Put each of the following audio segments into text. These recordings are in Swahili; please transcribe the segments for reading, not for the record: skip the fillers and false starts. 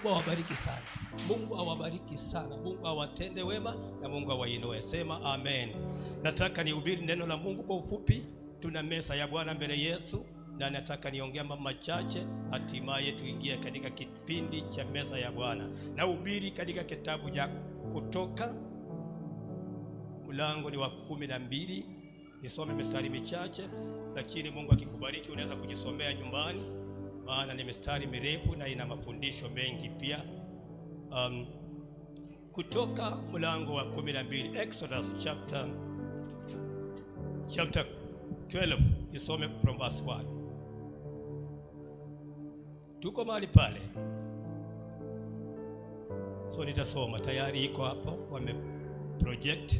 Mungu awabariki sana. Mungu awabariki sana. Mungu awatende wema na Mungu awainue. Sema amen. Nataka nihubiri neno la Mungu kwa ufupi. Tuna meza ya Bwana mbele yetu na nataka niongea mambo machache, hatimaye tuingie katika kipindi cha meza ya Bwana. Na hubiri katika kitabu cha Kutoka, mlango ni wa 12. Nisome mistari michache, lakini Mungu akikubariki unaweza kujisomea nyumbani, maana ni mistari mirefu na ina mafundisho mengi pia. Kutoka mlango wa 12, Exodus chapter 12, nisome from verse 1. Tuko mahali pale, so nitasoma, tayari iko hapo, wame project.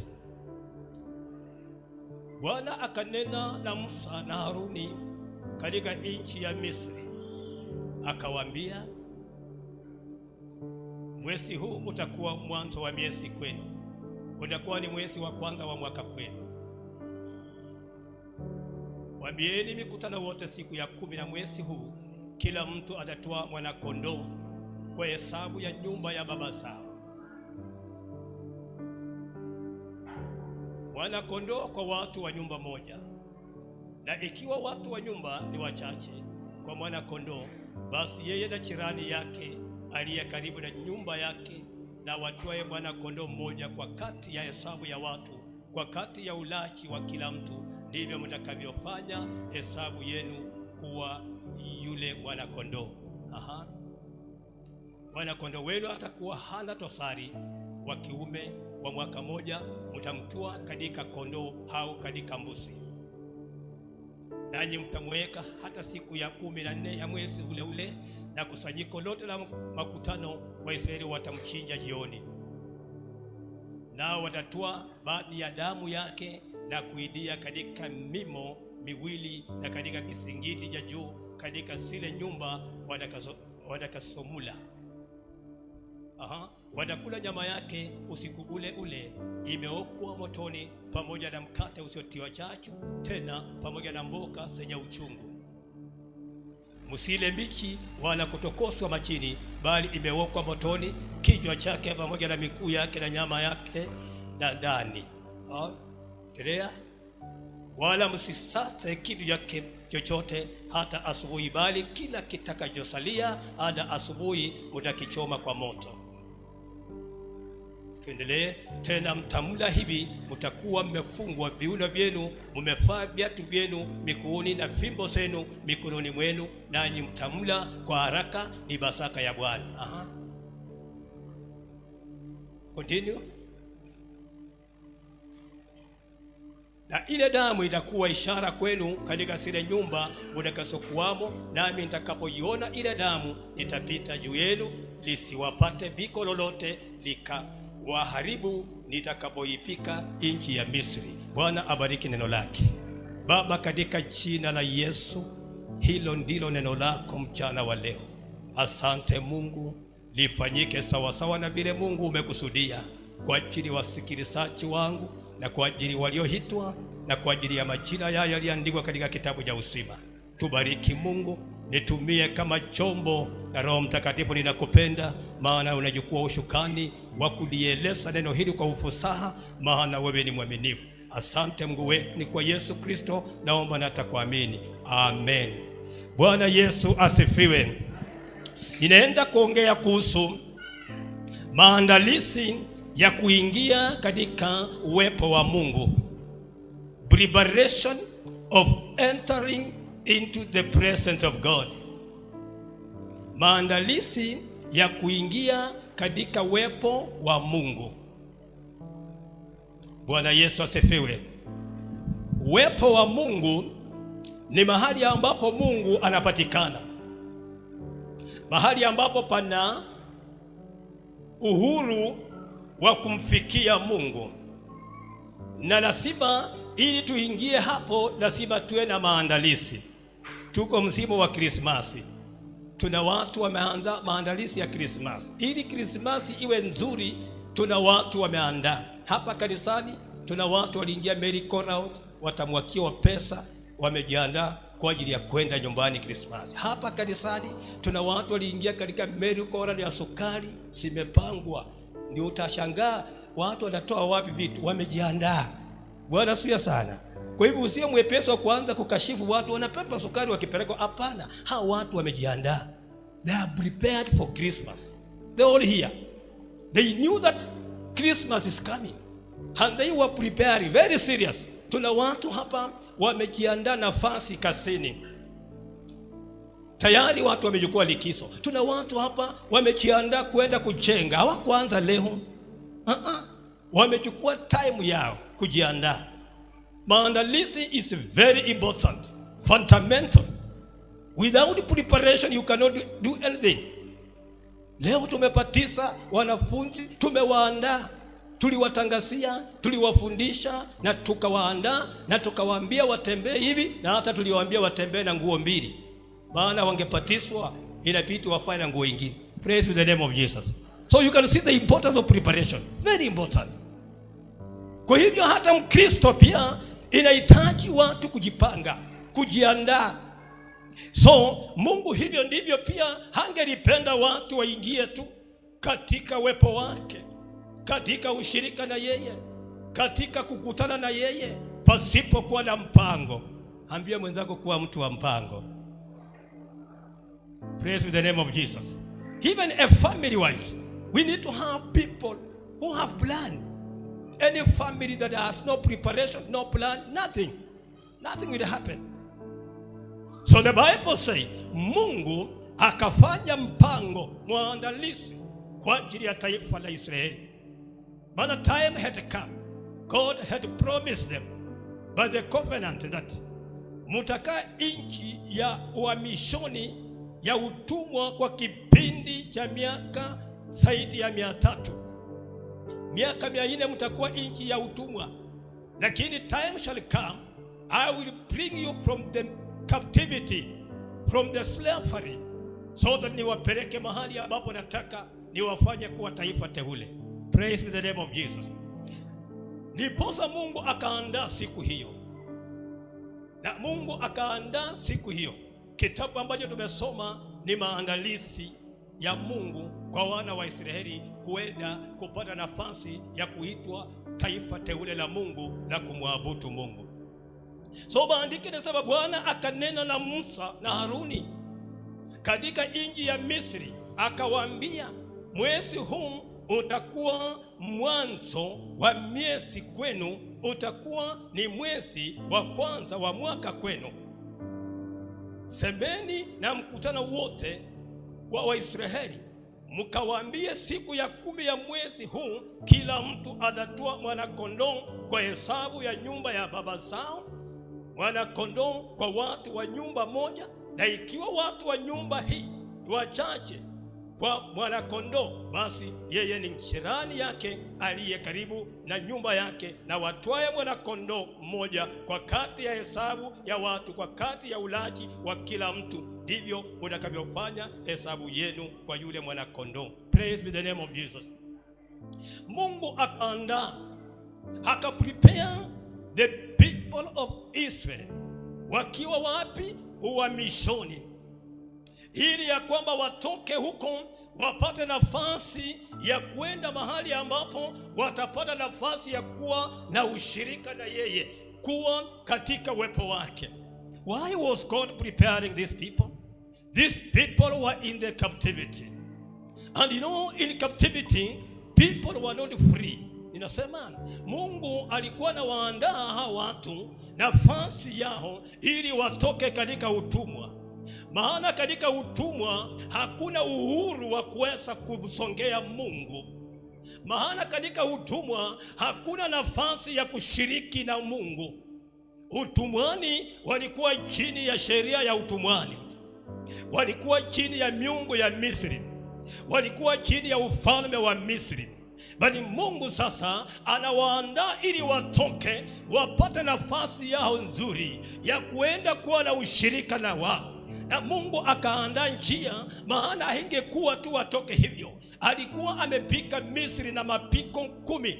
Bwana akanena na Musa na Haruni katika nchi ya Misri, akawaambia, mwezi huu utakuwa mwanzo wa miezi kwenu, utakuwa ni mwezi wa kwanza wa mwaka kwenu. Waambieni mikutano wote siku ya 10 ya mwezi huu, kila mtu atatoa mwana kondoo kwa hesabu ya nyumba ya baba zao. Mwana kondoo kwa watu wa nyumba moja, na ikiwa watu wa nyumba ni wachache kwa mwana kondoo, basi yeye na jirani yake aliye karibu na nyumba yake na watoe mwana kondoo mmoja kwa kati ya hesabu ya watu, kwa kati ya ulaji wa kila mtu. Ndivyo mtakavyofanya hesabu yenu kuwa yule mwana kondoo. Mwana kondoo wenu atakuwa hana tosari, wa kiume wa mwaka moja, mtamtoa katika kondoo au katika mbuzi. Nanyi mtamweka hata siku ya 14 ya mwezi ule ule, na kusanyiko lote la makutano wa Israeli watamchinja jioni. Nao watatoa baadhi ya damu yake na kuidia katika mimo miwili na katika kisingiti cha juu katika zile nyumba watakasomula. Watakula nyama yake usiku ule ule, imeokwa motoni, pamoja na mkate usiotiwa chachu, tena pamoja na mboga zenye uchungu. Msile mbichi wala kutokoswa machini, bali imeokwa motoni, kichwa chake pamoja na miguu yake na nyama yake na ndani. Endelea. Wala msisase kitu yake chochote hata asubuhi, bali kila kitakachosalia hadi asubuhi mtakichoma kwa moto. Tuendelee. Tena mtamla hivi, mtakuwa mmefungwa viuno vyenu, mmevaa viatu vyenu miguuni na fimbo zenu mikononi mwenu, nanyi mtamla kwa haraka, ni Pasaka ya Bwana. Continue. Na ile damu itakuwa ishara kwenu katika zile nyumba mtakazokuwamo, nami nitakapoiona ile damu nitapita juu yenu, lisiwapate biko lolote likawaharibu nitakapoipika nchi ya Misri. Bwana abariki neno lake. Baba, katika jina la Yesu, hilo ndilo neno lako mchana wa leo. Asante Mungu, lifanyike sawa sawa na vile Mungu umekusudia, kwa ajili wasikilizaji wangu na kwa ajili walioitwa na kwa ajili ya majina yao yaliandikwa katika kitabu cha uzima. Tubariki Mungu, nitumie kama chombo, na Roho Mtakatifu ninakupenda, maana unachukua ushukani wa kulieleza neno hili kwa ufasaha, maana wewe ni mwaminifu. Asante Mungu wetu, ni kwa Yesu Kristo naomba na nitakuamini. Amen. Bwana Yesu asifiwe. Ninaenda kuongea kuhusu maandalizi ya kuingia katika uwepo wa Mungu. Preparation of entering into the presence of God. Maandalizi ya kuingia katika uwepo wa Mungu. Bwana Yesu asifiwe. Uwepo wa Mungu ni mahali ambapo Mungu anapatikana, mahali ambapo pana uhuru wa kumfikia Mungu. Na lazima ili tuingie hapo, lazima tuwe na maandalizi. Tuko msimu wa Krismasi, tuna watu wameanza maandalizi ya Krismasi. Ili Krismasi iwe nzuri, tuna watu wameandaa. Hapa kanisani tuna watu waliingia merry-go-round, watamwakiwa pesa, wamejiandaa kwa ajili ya kwenda nyumbani Krismasi. Hapa kanisani tuna watu waliingia katika merry-go-round ya sukari, zimepangwa. Ndio utashangaa watu wanatoa wapi vitu, wamejiandaa. Bwana asifiwe sana. Kwa hivyo usio mwepesi wa kuanza kukashifu watu wanapepa sukari wakipelekwa. Hapana, hao watu wamejiandaa. They are prepared for Christmas. They all here. They knew that Christmas is coming and they were preparing very serious. Tuna watu hapa wamejiandaa nafasi kasini. Tayari watu wamechukua likizo. Tuna watu hapa wamejiandaa kwenda kujenga. Hawakuanza leo. Wamechukua time yao kujiandaa. Maandalizi is very important, fundamental. Without preparation you cannot do anything. Leo tumepatisa wanafunzi, tumewaandaa, tuliwatangazia, tuliwafundisha na tukawaandaa na tukawaambia watembee hivi, na hata tuliwaambia watembee na nguo mbili. Maana wangepatiswa inabidi wafanye na nguo nyingine. Praise the name of Jesus. So you can see the importance of preparation. Very important. Kwa hivyo hata Mkristo pia inahitaji watu kujipanga, kujiandaa. So Mungu hivyo ndivyo pia hangelipenda watu waingie tu katika uwepo wake, katika ushirika na yeye, katika kukutana na yeye pasipo kuwa na mpango. Ambia mwenzako kuwa mtu wa mpango. Praise the name of Jesus. Even a family wise, we need to have people who have plan. Any family that has no preparation, no plan, nothing will happen. So the Bible says, Mungu akafanya mpango, maandalizi kwa ajili ya taifa la Israeli. When the time had come, God had promised them by the covenant that mutakaa nchi ya uhamishoni ya utumwa kwa kipindi cha miaka zaidi ya 300. Miaka 400 mtakuwa nchi ya utumwa. Lakini time shall come, I will bring you from the captivity, from the slavery, so that niwapeleke mahali ambapo nataka niwafanye kuwa taifa teule. Praise the name of Jesus. Ndiposa Mungu akaandaa siku hiyo. Na Mungu akaandaa siku hiyo. Kitabu ambacho tumesoma ni maandalizi ya Mungu kwa wana wa Israeli kuenda kupata nafasi ya kuitwa taifa teule la Mungu na kumwabudu Mungu. So maandiko yanasema Bwana akanena na Musa na Haruni katika nchi ya Misri, akawaambia, mwezi huu utakuwa mwanzo wa miezi kwenu, utakuwa ni mwezi wa kwanza wa mwaka kwenu. Semeni na mkutano wote wa Waisraeli, mkawaambie, siku ya 10 ya mwezi huu kila mtu atatoa mwana-kondoo kwa hesabu ya nyumba ya baba zao, mwana-kondoo kwa watu wa nyumba moja. Na ikiwa watu wa nyumba hii wachache kwa mwana-kondoo, basi yeye ni jirani yake aliye karibu na nyumba yake, na watwae mwana-kondoo mmoja kwa kati ya hesabu ya watu, kwa kati ya ulaji wa kila mtu. Ndivyo mtakavyofanya hesabu yenu kwa yule mwana-kondoo. Praise be the name of Jesus. Mungu akaandaa, akaprepare the people of Israel wakiwa wapi? Uhamishoni, ili ya kwamba watoke huko wapate nafasi ya kwenda mahali ambapo watapata nafasi ya kuwa na ushirika na yeye, kuwa katika uwepo wake. Why was God preparing these people? These people were in the captivity. And you know, in captivity, people were not free. Inasema Mungu alikuwa na waandaa hawa watu nafasi yao ili watoke katika utumwa. Maana katika utumwa hakuna uhuru wa kuweza kumsongea Mungu. Maana katika utumwa hakuna nafasi ya kushiriki na Mungu. Utumwani walikuwa chini ya sheria ya utumwani. Walikuwa chini ya miungu ya Misri. Walikuwa chini ya ufalme wa Misri. Bali Mungu sasa anawaandaa ili watoke, wapate nafasi yao nzuri ya kuenda kuwa na ushirika na wao. Na Mungu akaandaa njia, maana haingekuwa tu watoke hivyo. Alikuwa amepika Misri na mapiko 10.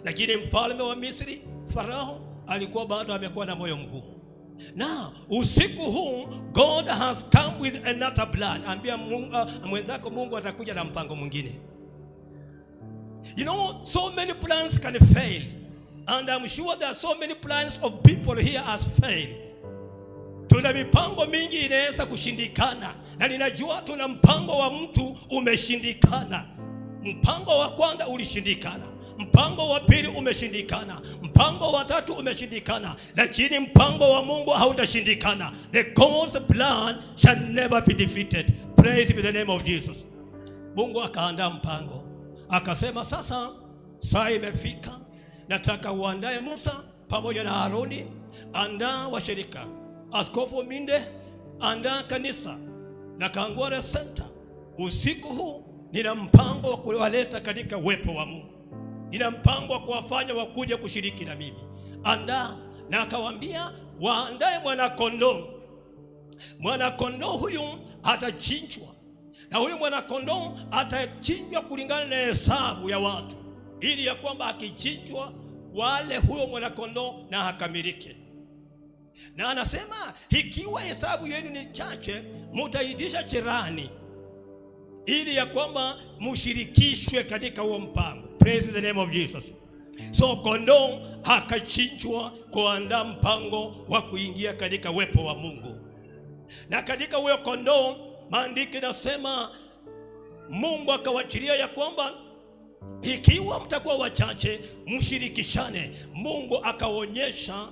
Lakini mfalme wa Misri, Farao, alikuwa bado amekuwa na moyo mgumu. Na usiku huu God has come with another plan. Ambia mwenzako Mungu atakuja na mpango mwingine. You know, so many plans can fail, and I'm sure there are so many plans of people here has failed. Tuna mipango mingi inaweza kushindikana, na ninajua tuna mpango wa mtu umeshindikana. Mpango wa kwanza ulishindikana, mpango wa pili umeshindikana, mpango wa tatu umeshindikana, lakini mpango wa Mungu hautashindikana. The God's plan shall never be defeated. Praise be the name of Jesus. Mungu akaandaa mpango, akasema sasa saa imefika, nataka uandae Musa pamoja na Haruni, andaa washirika, Askofu Minde, andaa kanisa na Kangware Center. Usiku huu nina mpango wa kuwaleta katika uwepo wa Mungu. Nina mpango wa kuwafanya wakuje kushiriki na mimi. Andaa. Na akawaambia waandae mwana-kondoo. Mwana-kondoo huyu atachinjwa, na huyu mwana-kondoo atachinjwa kulingana na hesabu ya watu, ili ya kwamba akichinjwa wale huyo mwana-kondoo na hakamilike. Na anasema ikiwa hesabu yenu ni chache, mutaitisha jirani, ili ya kwamba mushirikishwe katika huo mpango. Praise the name of Jesus. So kondoo akachinjwa kuandaa mpango wa kuingia katika uwepo wa Mungu. Na katika huyo kondoo, maandiko yanasema Mungu akawachilia ya kwamba ikiwa mtakuwa wachache mshirikishane. Mungu akaonyesha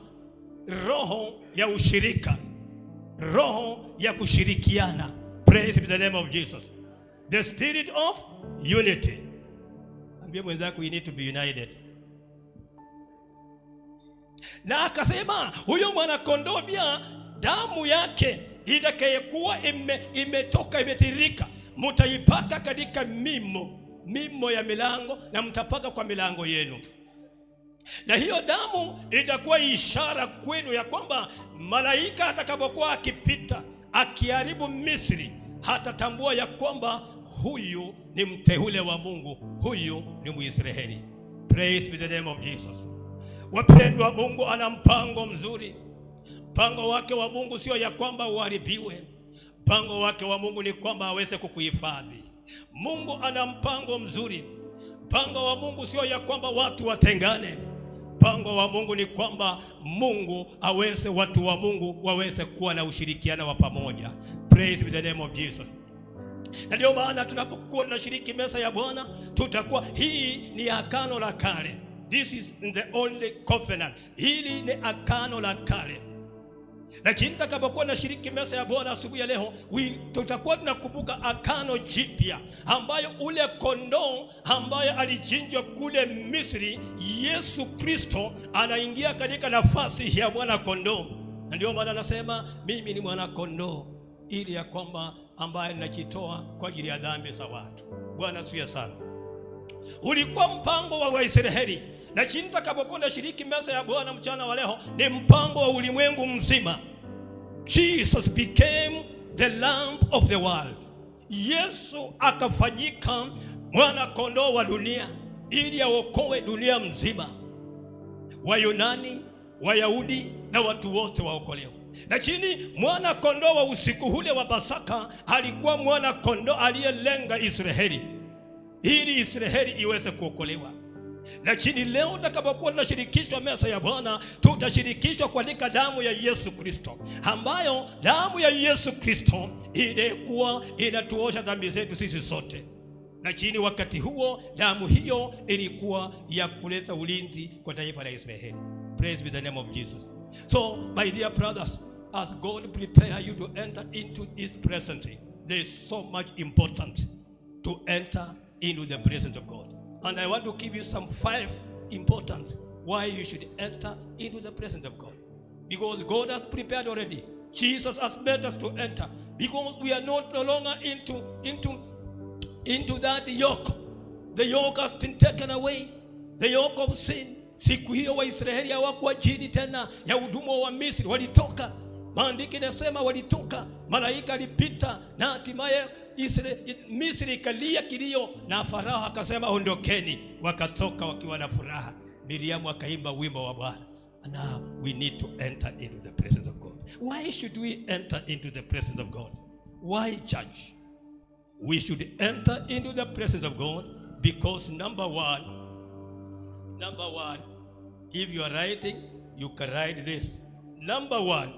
roho ya ushirika, roho ya kushirikiana. Praise the name of Jesus. The spirit of unity. Ambia mwenzako, we need to be united. Na akasema huyo mwana-kondoo pia damu yake itakayekuwa imetoka imetirika, mtaipaka katika mimo ya milango, na mtapaka kwa milango yenu. Na hiyo damu itakuwa ishara kwenu ya kwamba malaika atakapokuwa akipita akiharibu Misri, hatatambua ya kwamba huyu ni mteule wa Mungu, huyu ni Mwisraeli. Praise be the name of Jesus. Wapendwa, Mungu ana mpango mzuri. Mpango wake wa Mungu sio ya kwamba uharibiwe. Mpango wake wa Mungu ni kwamba aweze kukuhifadhi. Mungu ana mpango mzuri. Mpango wa Mungu sio ya kwamba watu watengane. Mpango wa Mungu ni kwamba Mungu aweze, watu wa Mungu waweze kuwa na ushirikiano wa pamoja. Praise be the name of Jesus. Na ndio maana tunapokuwa tunashiriki meza ya Bwana, tutakuwa, hii ni agano la kale. This is the only covenant. Hili ni agano la kale. Lakini tutakapokuwa tunashiriki meza ya Bwana asubuhi ya leo, tutakuwa tunakumbuka agano jipya, ambayo ule kondoo ambaye alichinjwa kule Misri, Yesu Kristo anaingia katika nafasi ya mwana-kondoo. Na ndio maana anasema mimi ni mwana-kondoo, ili ya kwamba ambaye ninajitoa kwa ajili ya dhambi za watu. Bwana asifiwe sana. Ulikuwa mpango wa Waisraeli, lakini tutakapokuwa tunashiriki meza ya Bwana mchana wa leo, ni mpango wa ulimwengu mzima. Jesus became the lamb of the world. Yesu akafanyika mwana-kondoo wa dunia, ili aokoe dunia mzima. Wayunani, Wayahudi na watu wote waokolewe. Lakini mwana-kondoo wa usiku ule wa Pasaka alikuwa mwana-kondoo aliyelenga Israeli, ili Israeli iweze kuokolewa. Lakini leo tutakapokuwa tunashirikishwa meza ya Bwana, tutashirikishwa katika damu ya Yesu Kristo, ambayo damu ya Yesu Kristo ilikuwa inatuosha dhambi zetu sisi sote. Lakini wakati huo damu hiyo ilikuwa ya kuleta ulinzi kwa taifa la Israeli. Praise be the name of Jesus. So my dear brothers, as God prepare you to enter into His presence, there is so much important to enter into the presence of God. And I want to give you some 5 important why you should enter into the presence of God. Because God has prepared already. Jesus has made us to enter. Because we are not no longer into that yoke. The yoke has been taken away. The yoke of sin. Siku hiyo Waisraeli hawakuwa chini tena ya utumwa wa Misri, walitoka. Maandiko yanasema walitoka, malaika alipita, na hatimaye Misri ikalia kilio, na Farao akasema ondokeni, wakatoka wakiwa na furaha. Miriamu akaimba wimbo wa Bwana. Now we need to enter into the presence of God. Why should we enter into the presence of God? Why, church? We should enter into the presence of God because number one, if you are writing, you can write this. Number one,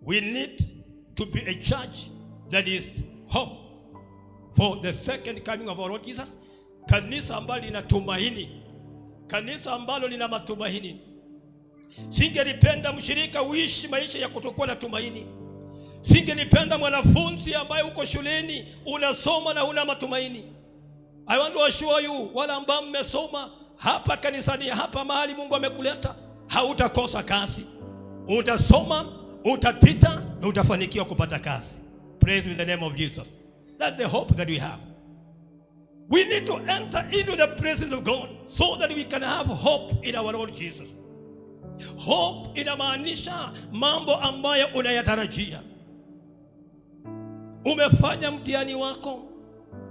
we need to be a church that is hope for the second coming of our Lord Jesus. Kanisa ambalo lina tumaini, kanisa ambalo lina matumaini. Singelipenda mshirika uishi maisha ya kutokuwa na tumaini. Singelipenda mwanafunzi ambaye uko shuleni unasoma na una matumaini. I want to assure you, wala ambao mmesoma hapa kanisani, hapa mahali Mungu amekuleta, hautakosa kazi. Utasoma, utapita na utafanikiwa kupata kazi. Praise the name of Jesus. That's the hope that we have. We need to enter into the presence of God so that we can have hope in our Lord Jesus. Hope inamaanisha mambo ambayo unayatarajia. Umefanya mtihani wako,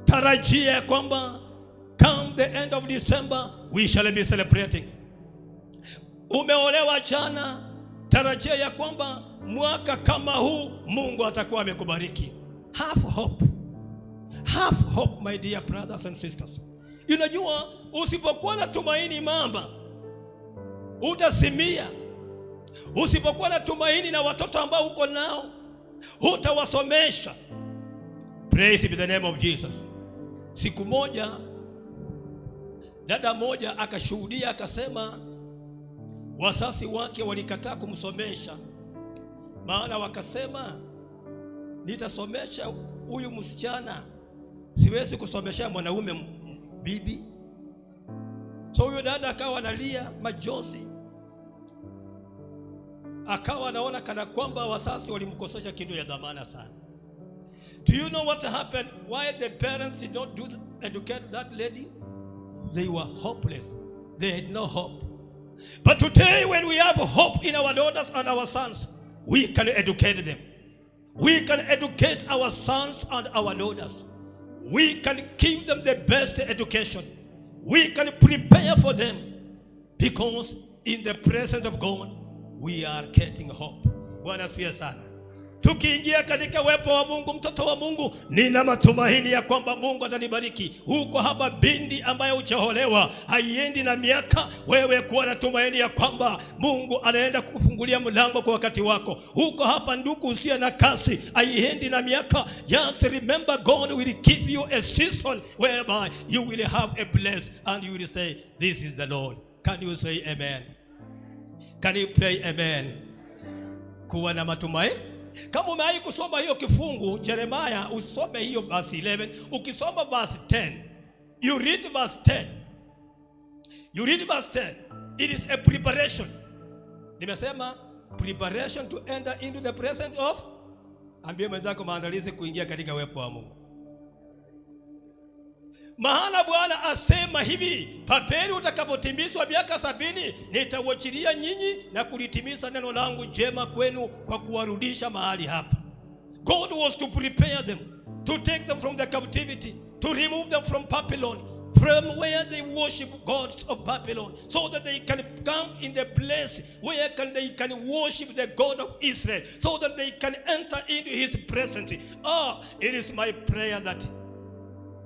tarajia kwamba come the end of December we shall be celebrating. Umeolewa jana, tarajia ya kwamba mwaka kama huu Mungu atakuwa amekubariki. Have hope. Have hope, my dear brothers and sisters. Unajua usipokuwa na tumaini mama, utasimia. Usipokuwa na tumaini na watoto ambao uko nao, utawasomesha. Praise be the name of Jesus. Siku moja dada moja akashuhudia, akasema wazazi wake walikataa kumsomesha. Maana wakasema, nitasomesha huyu msichana, siwezi kusomesha mwanaume bibi. So huyo dada akawa analia majozi, akawa anaona kana kwamba wazazi walimkosesha kitu ya dhamana sana. Do you know what happened? Why the parents did not educate that lady? They were hopeless. They had no hope. But today, when we have hope in our daughters and our sons, we can educate them. We can educate our sons and our daughters. We can give them the best education. We can prepare for them, because in the presence of God we are getting hope. Bwana asifiwe sana. Tukiingia katika uwepo wa Mungu, mtoto wa Mungu, nina matumaini ya kwamba Mungu atanibariki. Huko hapa binti ambaye hujaolewa, haiendi na miaka, wewe kuwa na tumaini ya kwamba Mungu anaenda kukufungulia mlango kwa wakati wako. Huko hapa ndugu usiye na kazi, haiendi na miaka. Just remember, God will give you a season whereby you will have a blessing and you will say, this is the Lord. Can you say amen? Can you pray amen? Kuwa na matumaini. Kama umewahi kusoma hiyo kifungu Jeremiah, usome hiyo verse 11. Ukisoma verse 10, you read verse 10. You read verse 10. It is a preparation. Nimesema preparation to enter into the presence of. Ambie mwenzako maandalizi kuingia katika uwepo wa Mungu. Maana Bwana asema hivi, papeli utakapotimizwa miaka 70, nitawachilia nyinyi na kulitimiza neno langu jema kwenu kwa kuwarudisha mahali hapa. God was to prepare them, to take them from the captivity, to remove them from Babylon, from where they worship gods of Babylon, so that they can come in the place where they can worship the God of Israel, so that they can enter into his presence. It is my prayer that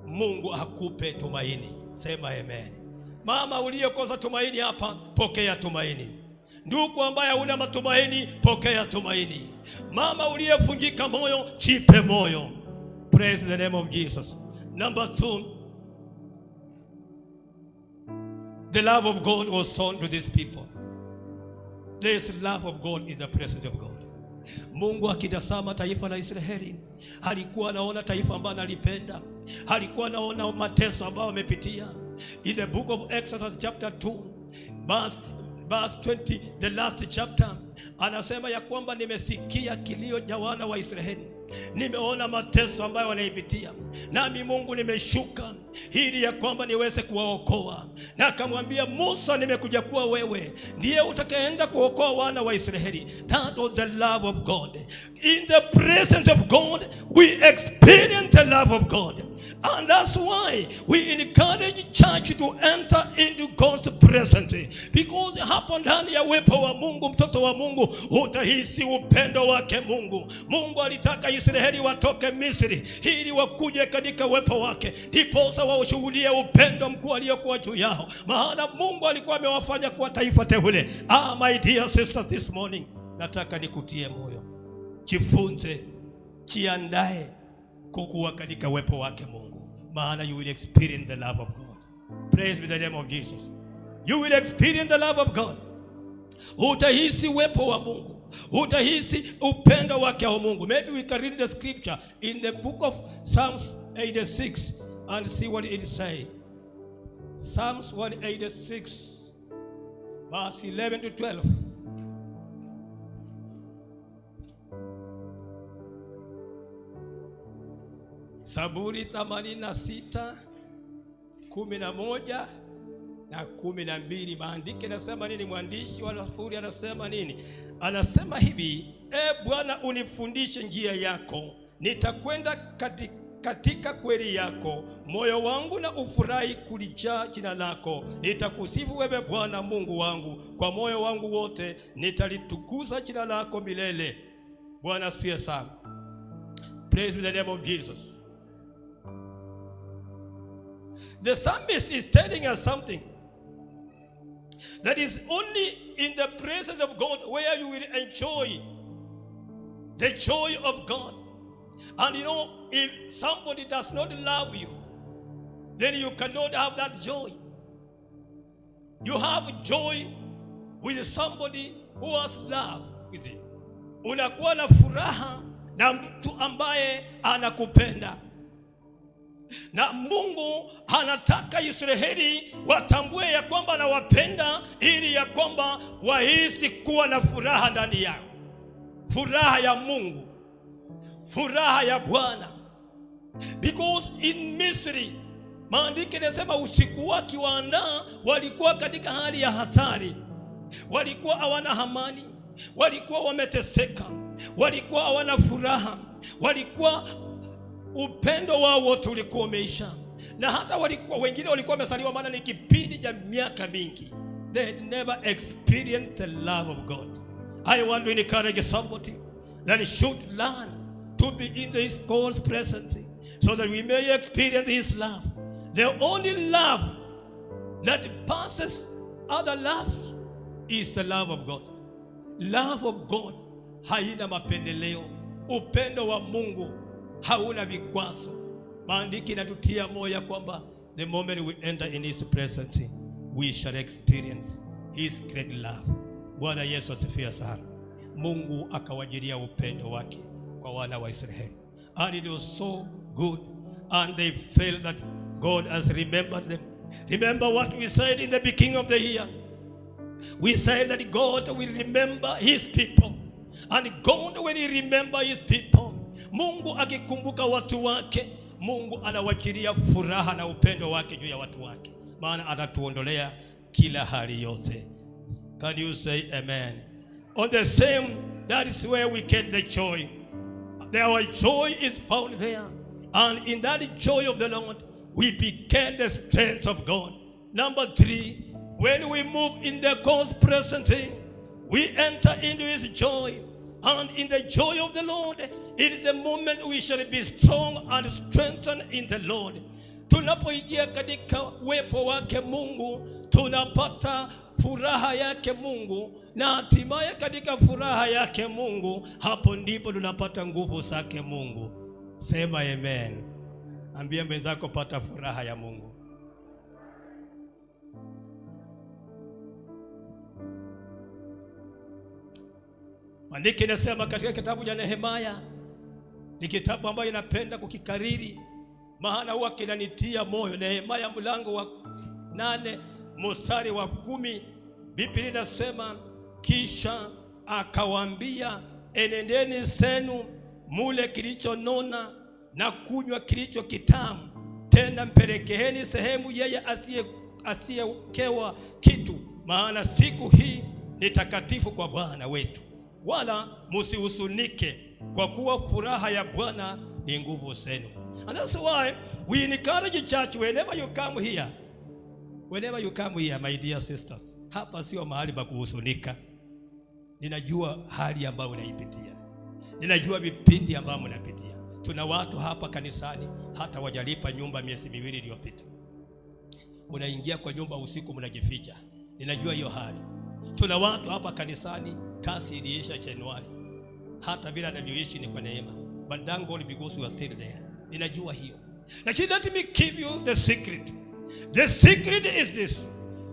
Mungu akupe tumaini. Sema amen. Mama uliyekosa tumaini hapa, pokea tumaini. Ndugu ambaye huna matumaini, pokea tumaini. Mama uliyevunjika moyo, jipe moyo. Praise the name of Jesus. Number 2, the love of God was shown to these people. There is love of God in the presence of God. Mungu akitazama taifa la Israeli, alikuwa anaona taifa ambalo analipenda. Alikuwa anaona mateso ambayo wamepitia. In the book of Exodus chapter 2 verse 20, the last chapter, anasema ya kwamba nimesikia kilio cha wana wa Israeli. Nimeona mateso ambayo wanaipitia. Nami Mungu nimeshuka ili ya kwamba niweze kuwaokoa. Na akamwambia Musa, nimekuja kuwa wewe ndiye utakayeenda kuokoa wana wa Israeli. That was the love of God. In the presence of God we experience the love of God. And that's why we encourage church to enter into God's presence, because hapo ndani ya uwepo wa Mungu, mtoto wa Mungu, utahisi upendo wake Mungu. Mungu alitaka Israeli watoke Misri ili wakuje katika uwepo wake, ndiposa waushuhudie upendo mkuu aliokuwa juu yao, maana Mungu alikuwa amewafanya kuwa taifa teule. My dear sisters, this morning nataka nikutie moyo, jifunze, jiandae kukuwa katika uwepo wake Mungu, maana you will experience the love of God. Praise be the name of Jesus. You will experience the love of God. Utahisi uwepo wa Mungu, utahisi upendo wake wa Mungu. Maybe we can read the scripture in the book of Psalms 86 and see what it says. Psalms 186 verse 11 to 12. Zaburi 86 11 na 12. Maandiko yanasema nini? Mwandishi wa Zaburi anasema nini? Anasema hivi: Bwana, unifundishe njia yako, nitakwenda katika kweli yako. Moyo wangu na ufurahi kulijaa jina lako. Nitakusifu wewe Bwana Mungu wangu, kwa moyo wangu wote nitalitukuza jina lako milele. Bwana asifiwe sana. Praise be the name of Jesus. The psalmist is telling us something, that is only in the presence of God where you will enjoy the joy of God. And you know, if somebody does not love you, then you cannot have that joy. You have joy with somebody who has love with you. Unakuwa na furaha na mtu ambaye anakupenda. Na Mungu anataka Israeli watambue ya kwamba anawapenda, ili ya kwamba wahisi kuwa na furaha ndani yao. Furaha ya Mungu, furaha ya Bwana. Because in Misri, maandiko yanasema usiku wakiwaandaa walikuwa katika hali ya hatari. Walikuwa hawana amani, walikuwa wameteseka, walikuwa hawana furaha, walikuwa upendo wao wote ulikuwa umeisha. Na hata wengine walikuwa wamesaliwa, maana ni kipindi cha miaka mingi. They had never experienced the love of God. I want to encourage somebody that should learn to be in His God's presence, so that we may experience His love. The only love that passes other love is the love of God. Love of God haina mapendeleo. Upendo wa Mungu hauna vikwazo. Maandiko yanatutia moyo kwamba the moment we enter in His presence, we shall experience His great love. Bwana Yesu asifiwe sana. Mungu akawajilia upendo wake kwa wana wa Israeli, and it was so good, and they felt that God has remembered them. Remember what we said in the beginning of the year. We said that God will remember His people, and God, when He remember His people, Mungu akikumbuka watu wake, Mungu anawachilia furaha na upendo wake juu ya watu wake, maana atatuondolea kila hali yote. Can you say amen? On the same, that is where we get the joy. Our joy is found there, and in that joy of the Lord we become the strength of God. Number 3, when we move in the God's presence, we enter into His joy, and in the joy of the Lord, it is the moment we shall be strong and strengthened in the Lord. Tunapoingia katika uwepo wake Mungu, tunapata furaha yake Mungu, na hatimaye katika furaha yake Mungu, hapo ndipo tunapata nguvu zake Mungu. Sema amen. Ambia mwenzako, pata furaha ya Mungu. Maandiko yanasema katika kitabu cha Nehemia, ni kitabu ambacho inapenda kukikariri, maana huwa kinanitia moyo. Nehemia mlango wa 8 mstari wa 10, Biblia inasema, kisha akawaambia, enendeni zenu mule kilichonona na kunywa kilicho kitamu, tena mpelekeeni sehemu yeye asiyekewa kitu, maana siku hii ni takatifu kwa Bwana wetu. Wala msihusunike, kwa kuwa furaha ya Bwana ni nguvu zenu. And that's why we encourage church whenever you come here, my dear sisters. Hapa sio mahali pa kuhuzunika. Ninajua hali ambayo unaipitia. Ninajua vipindi ambavyo mnapitia. Tuna watu hapa kanisani hata wajalipa nyumba miezi 2 iliyopita. Unaingia kwa nyumba usiku mnajificha. Ninajua hiyo hali. Tuna watu hapa kanisani kasi iliisha Januari. Hata bila navyoishi ni kwa neema. But thank God because we are still there. Ninajua hiyo. Lakini let me give you the secret. The secret is this.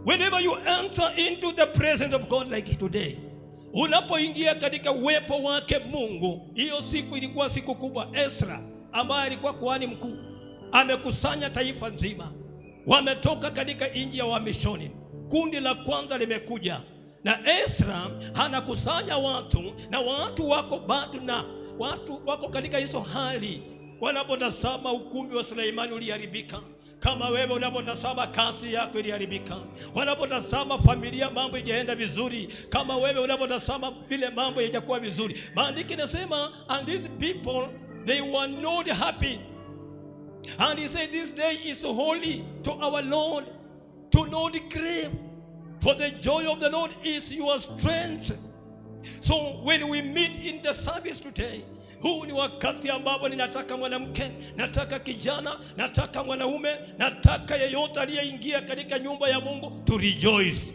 Whenever you enter into the presence of God like today, unapoingia katika uwepo wake Mungu, hiyo siku ilikuwa siku kubwa. Ezra ambaye alikuwa kuhani mkuu amekusanya taifa nzima. Wametoka katika nchi ya wamishoni. Kundi la kwanza limekuja na Ezra anakusanya watu, na watu wako bado, na watu wako katika hizo hali. Wanapotazama ukumbi wa Suleimani uliharibika, kama wewe unapotazama kasi yako iliharibika. Wanapotazama familia mambo hayaenda vizuri, kama wewe unapotazama vile mambo hayajakuwa vizuri. Maandiko yanasema, and these people, they were not happy. And he said, this day is holy to our Lord, to not grieve, for the joy of the Lord is your strength. So when we meet in the service today, huu ni wakati ambapo ninataka mwanamke, nataka kijana, nataka mwanaume, nataka yeyote aliyeingia katika nyumba ya Mungu to rejoice,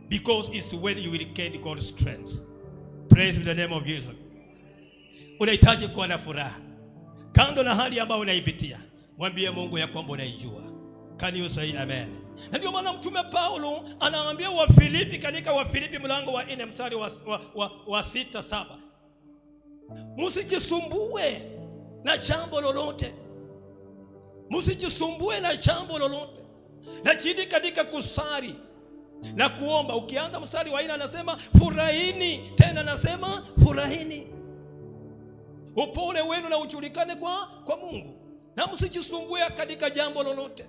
because it's when you will get God's strength. Praise the name of Jesus. Unahitaji kuwa na furaha kando na hali ambayo unaipitia. Mwambie Mungu ya kwamba unaijua. Can you say amen? Na ndio maana mtume Paulo anawaambia Wafilipi katika Wafilipi mlango wa 4 mstari wa 6-7. Msijisumbue na jambo lolote. Msijisumbue na jambo lolote. Lakini katika kusali na kuomba, ukianza mstari wa 4 anasema furahini, tena anasema furahini. Upole wenu na ujulikane kwa Mungu. Na msijisumbue katika jambo lolote.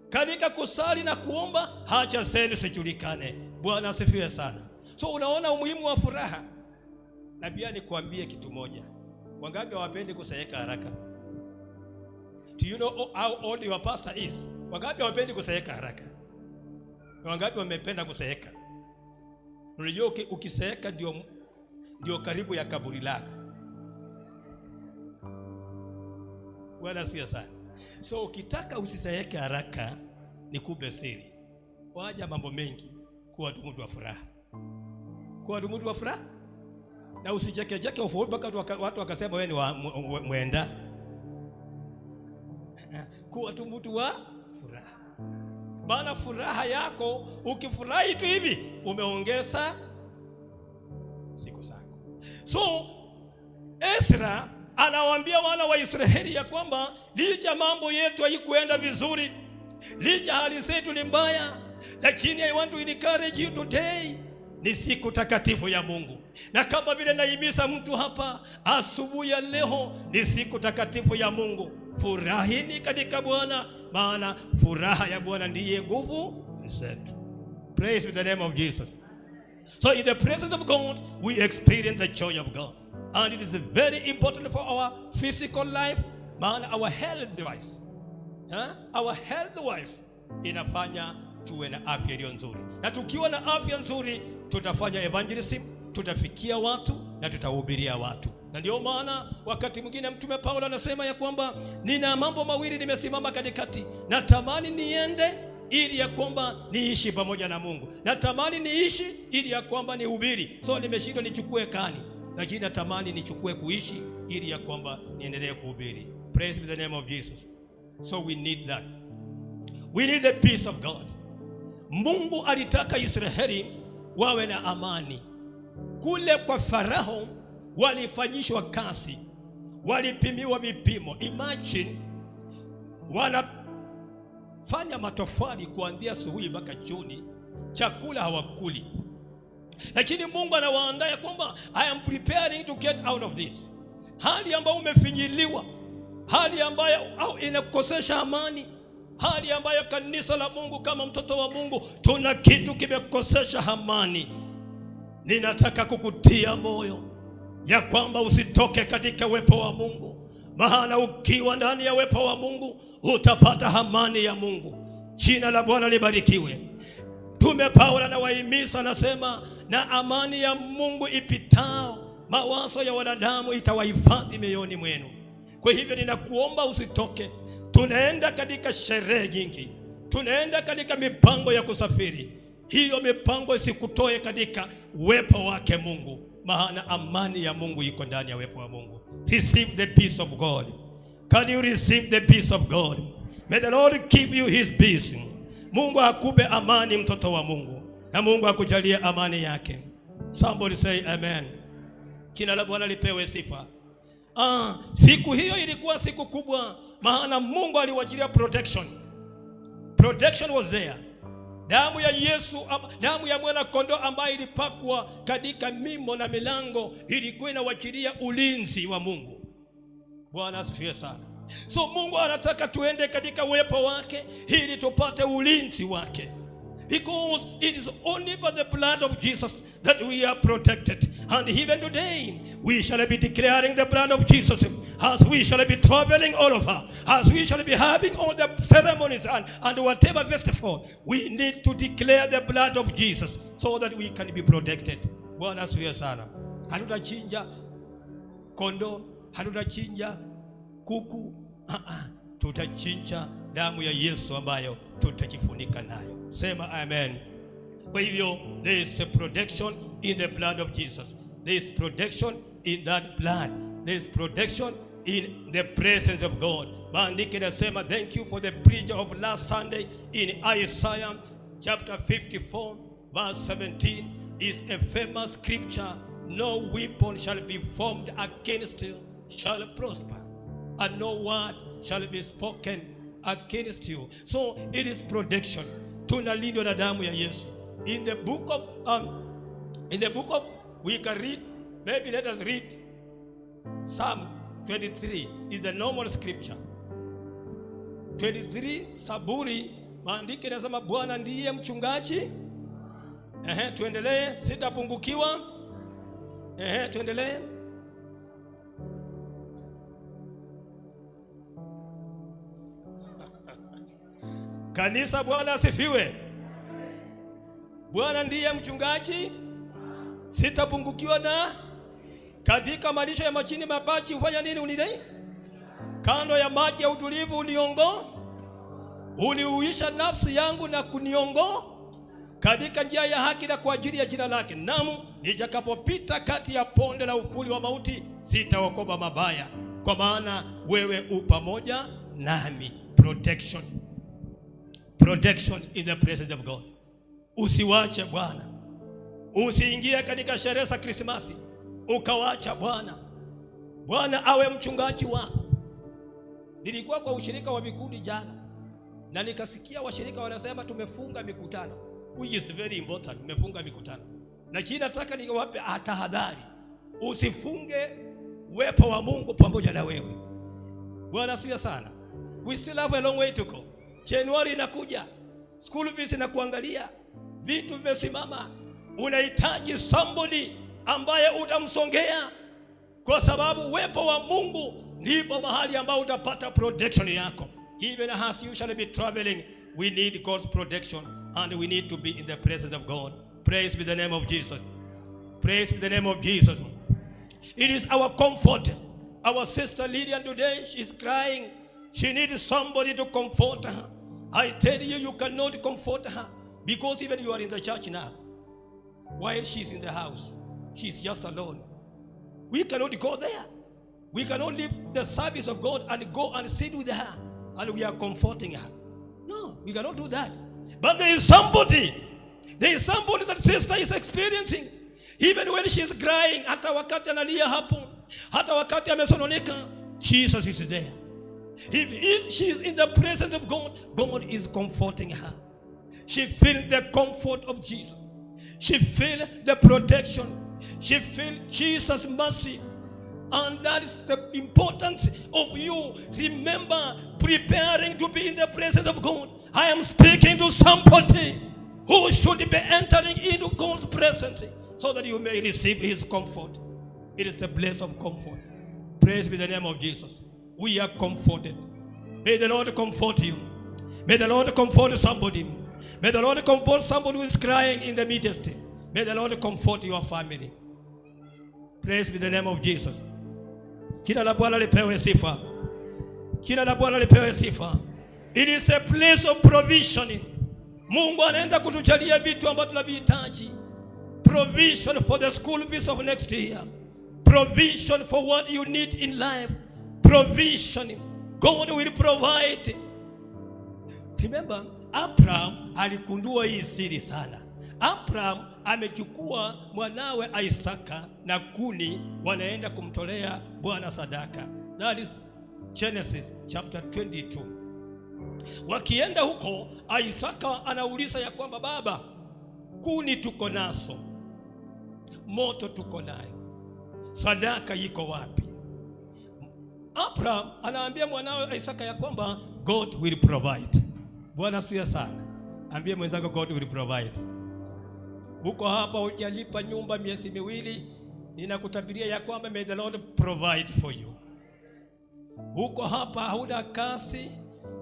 Katika kusali na kuomba haja zenu zijulikane. Bwana asifiwe sana. So unaona umuhimu wa furaha. Na pia nikwambie kitu moja. Wangapi hawapendi kusaeka haraka? Do you know how old your pastor is? Wangapi hawapendi kusaeka haraka? Na wangapi wamependa kusaeka? Unajua ukisaeka ndio karibu ya kaburi lako. Bwana asifiwe sana. So ukitaka usisaeke haraka, nikupe siri. Waja mambo mengi kuwa mtu wa furaha. Kuwa mtu wa furaha. Na usicheke ufu mpaka watu wakasema wewe ni mwenda. Kuwa mtu wa furaha. Maana furaha yako, ukifurahi tu hivi umeongeza siku zako. So Ezra anawaambia wana wa Israeli ya kwamba licha mambo yetu haikuenda vizuri, licha hali zetu ni mbaya, lakini I want to encourage you today, ni siku takatifu ya Mungu. Na kama vile naimiza mtu hapa asubuhi ya leo, ni siku takatifu ya Mungu. Furahini katika Bwana, maana furaha ya Bwana ndiye nguvu zetu. Praise the name of Jesus. So in the presence of God, we experience the joy of God. And it is very important for our physical life, maana our health wise. Our health wise inafanya tuwe na afya iliyo nzuri. Na tukiwa na afya nzuri, tutafanya evangelism, tutafikia watu na tutahubiria watu. Na ndio maana wakati mwingine mtume Paulo anasema ya kwamba nina mambo mawili nimesimama katikati. Natamani niende ili ya kwamba niishi pamoja na Mungu. Natamani niishi ili ya kwamba nihubiri. So nimeshindwa nichukue kani, lakini natamani nichukue kuishi ili ya kwamba niendelee kuhubiri. Praise the name of Jesus. So we need that. We need the peace of God. Mungu alitaka Israeli wawe na amani. Kule kwa Farao walifanyishwa kazi, walipimiwa vipimo. Imagine wanafanya matofali kuanzia asubuhi mpaka jioni, chakula hawakuli. Lakini Mungu anawaandaa kwamba I am preparing to get out of this. Hali ambayo umefinyiliwa, hali ambayo inakosesha amani, hali ambayo kanisa la Mungu kama mtoto wa Mungu tuna kitu kimekosesha amani. Ninataka kukutia moyo ya kwamba usitoke katika uwepo wa Mungu, maana ukiwa ndani ya uwepo wa Mungu utapata amani ya Mungu. Jina la Bwana libarikiwe. Mtume Paulo anawahimiza, anasema, na amani ya Mungu ipitao mawazo ya wanadamu itawahifadhi mioyoni mwenu. Kwa hivyo ninakuomba usitoke. Tunaenda katika sherehe nyingi, tunaenda katika mipango ya kusafiri. Hiyo mipango isikutoe katika uwepo wake Mungu, maana amani ya Mungu iko ndani ya uwepo wa Mungu. Receive the peace of God. Can you receive the peace of God? May the Lord give you his peace. Mungu akupe amani, mtoto wa Mungu, na Mungu akujalie amani yake. Somebody say amen. Jina la Bwana lipewe sifa. Siku hiyo ilikuwa siku kubwa, maana Mungu aliwajilia protection. Protection was there. Damu ya Yesu, damu ya mwana kondoo ambayo ilipakwa katika mimo na milango ilikuwa inawakilia ulinzi wa Mungu. Bwana asifiwe sana. So Mungu anataka tuende katika uwepo wake ili tupate ulinzi wake. Because it is only by the blood of Jesus that we are protected. And even today, we shall be declaring the blood of Jesus as we shall be traveling all over, as we shall be having all the ceremonies and whatever festival. We need to declare the blood of Jesus so that we can be protected. Bwana asifiwe sana. Hatutachinja kondoo, hatutachinja kuku, tutachinja damu ya Yesu ambayo tutajifunika nayo. Sema amen. Kwa hivyo, there is a protection in the blood of Jesus. There is protection in that blood. There is protection in the presence of God. Maandiko yanasema, thank you for the preacher of last Sunday in Isaiah chapter 54 verse 17 is a famous scripture. No weapon shall be formed against you shall prosper, and no word shall be spoken against you. So it is protection. Tunalindwa na damu ya Yesu. In the book of we can read, maybe let us read Psalm 23 is the normal scripture. 23 Saburi, maandiko yanasema Bwana ndiye mchungaji. Tuendelee, sitapungukiwa. Tuendelee. Kanisa, Bwana asifiwe. Bwana ndiye mchungaji, sitapungukiwa na katika malisho ya machini mapachi ufanya nini unilei? Kando ya maji ya utulivu uniuisha nafsi yangu na kuniongo katika njia ya haki na kwa ajili ya jina lake. Namu nijakapopita kati ya ponde la uvuli wa mauti sitaogopa mabaya, kwa maana wewe u pamoja nami. Protection. Protection in the presence of God. Usiwache Bwana. Usiingie katika sherehe za Krismasi ukawacha Bwana. Bwana awe mchungaji wako. Nilikuwa kwa ushirika wa vikundi jana, na nikasikia washirika wanasema tumefunga mikutano, which is very important. Tumefunga mikutano, lakini nataka niwape tahadhari. Usifunge uwepo wa Mungu pamoja na wewe. Bwana asifiwe sana. We still have a long way to go. Januari inakuja, school fees inakuangalia, vitu vimesimama. Unahitaji somebody ambaye utamsongea, kwa sababu uwepo wa Mungu ndipo mahali ambao utapata protection yako. Even as you shall be traveling, we need God's protection, and we need to be in the presence of God. Praise be the name of Jesus. Praise be the name of Jesus. It is our comfort. Our sister Lydia today, she's crying. She needs somebody to comfort her. I tell you, you cannot comfort her, because even you are in the church now, while she's in the house, she's just alone. We cannot go there. We cannot leave the service of God and go and sit with her and we are comforting her. No, we cannot do that. But there is somebody that sister is experiencing. Even when she's crying, hata wakati analia hapo, hata wakati amesononeka, Jesus is there. If she is in the presence of God, God is comforting her. She feels the comfort of Jesus. She feels the protection. She feels Jesus' mercy. And that is the importance of you. Remember, preparing to be in the presence of God. I am speaking to somebody who should be entering into God's presence so that you may receive his comfort. It is a place of comfort. Praise be the name of Jesus. we are comforted. May the Lord comfort you. May the Lord comfort somebody. May the Lord comfort somebody who is crying in the midst. May the Lord comfort your family. Praise be the name of Jesus. Jina la Bwana lipewe sifa. Jina la Bwana lipewe sifa. It is a place of provision. Mungu anaenda kutujalia vitu ambavyo tunavihitaji. Provision for the school fees of next year. Provision for what you need in life. Provision. God will provide. Remember, Abraham alikundua hii siri sana. Abraham amechukua mwanawe Isaka na kuni, wanaenda kumtolea Bwana sadaka. That is Genesis chapter 22. Wakienda huko, Isaka anauliza ya kwamba, baba, kuni tuko nazo, moto tuko nayo, sadaka iko wapi? Abraham anaambia mwanawe Isaka ya kwamba God will provide. Bwana asifiwe sana. Ambie mwenzako God will provide. Huko hapa hujalipa nyumba miezi miwili, ninakutabiria ya kwamba may the Lord provide for you. Huko hapa hauna kazi,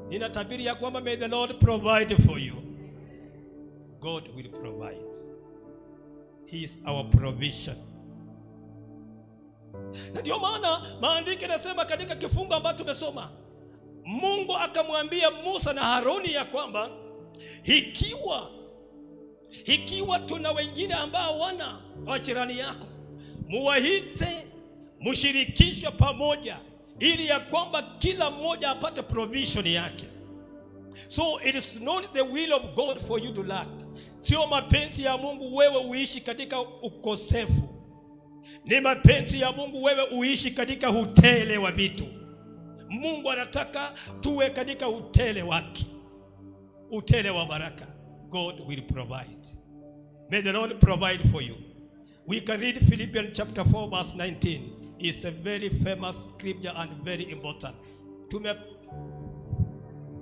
ninatabiri ya kwamba may the Lord provide for you. God will provide. He is our provision. Na ndio maana maandiko yanasema katika kifungu ambacho tumesoma, Mungu akamwambia Musa na Haruni ya kwamba ikiwa tuna wengine ambao wana wa jirani yako, muwaite, mushirikishwe pamoja, ili ya kwamba kila mmoja apate provision yake. So it is not the will of God for you to lack. Sio mapenzi ya Mungu wewe uishi katika ukosefu. Ni mapenzi ya Mungu wewe uishi katika utele wa vitu. Mungu anataka tuwe katika utele wake, utele wa baraka. God will provide. May the Lord provide for you. We can read Philippians chapter 4 verse 19. It's a very famous scripture and very important.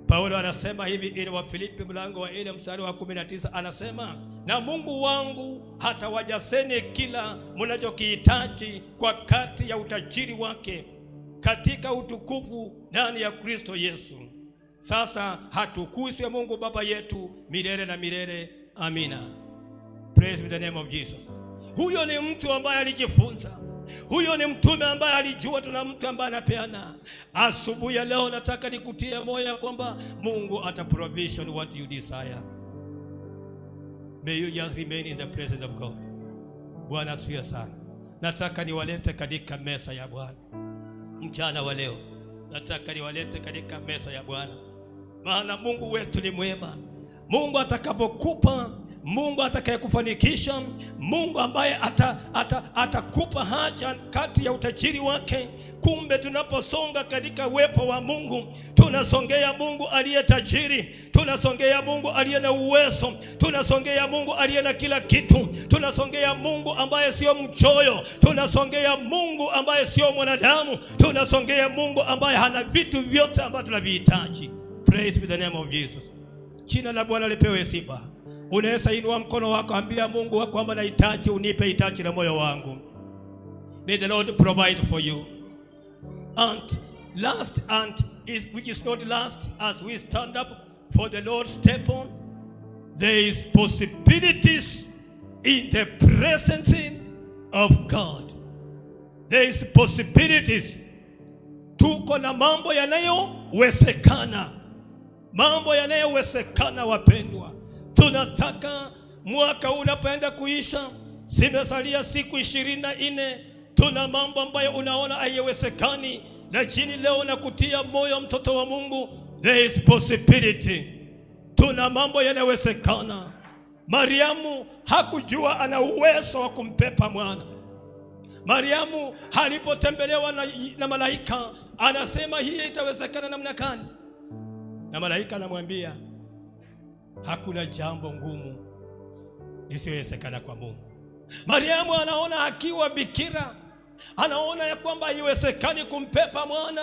Paulo anasema hivi ili wa Filipi mlango wa 4 mstari wa 19, anasema, na Mungu wangu hatawajazeni kila mnachokihitaji kwa kadri ya utajiri wake katika utukufu ndani ya Kristo Yesu. Sasa hatukuzwe Mungu Baba yetu milele na milele. Amina. Praise be the name of Jesus. Huyo ni mtu ambaye alijifunza. Huyo ni mtume ambaye alijua tuna mtu ambaye anapeana. Asubuhi ya leo nataka nikutie moyo kwamba Mungu ata provision what you desire. May you just remain in the presence of God. Bwana asifiwe sana. Nataka niwalete katika meza ya Bwana mchana wa leo. Nataka niwalete katika meza ya Bwana. Maana Mungu wetu ni mwema. Mungu atakapokupa, Mungu atakayekufanikisha, Mungu ambaye atakupa haja kati ya utajiri wake. Kumbe tunaposonga katika uwepo wa Mungu, tunasongea Mungu aliye tajiri, tunasongea Mungu aliye na uwezo, tunasongea Mungu aliye na kila kitu, tunasongea Mungu ambaye sio mchoyo, tunasongea Mungu ambaye sio mwanadamu, tunasongea Mungu ambaye hana vitu vyote ambavyo tunavihitaji. Praise be the name of Jesus. Jina la Bwana lipewe sifa. Unaweza inua mkono wako, ambia Mungu wako kwamba nahitaji, unipe hitaji la moyo wangu. May the Lord provide for you. And last, which is not last, as we stand up for the Lord's table, there is possibilities in the presence of God. There is possibilities. Tuko na mambo yanayowezekana. Mambo yanayowezekana wapendwa. Tunataka mwaka unapoenda kuisha, zimesalia siku 24, tuna mambo ambayo unaona hayawezekani, lakini leo nakutia moyo mtoto wa Mungu, there is possibility. Tuna mambo yanawezekana. Mariamu hakujua ana uwezo wa kumpepa mwana. Mariamu alipotembelewa na malaika, anasema hii itawezekana namna gani? Na malaika anamwambia hakuna jambo ngumu lisiyowezekana kwa Mungu. Mariamu anaona akiwa bikira, anaona ya kwamba haiwezekani kumpepa mwana,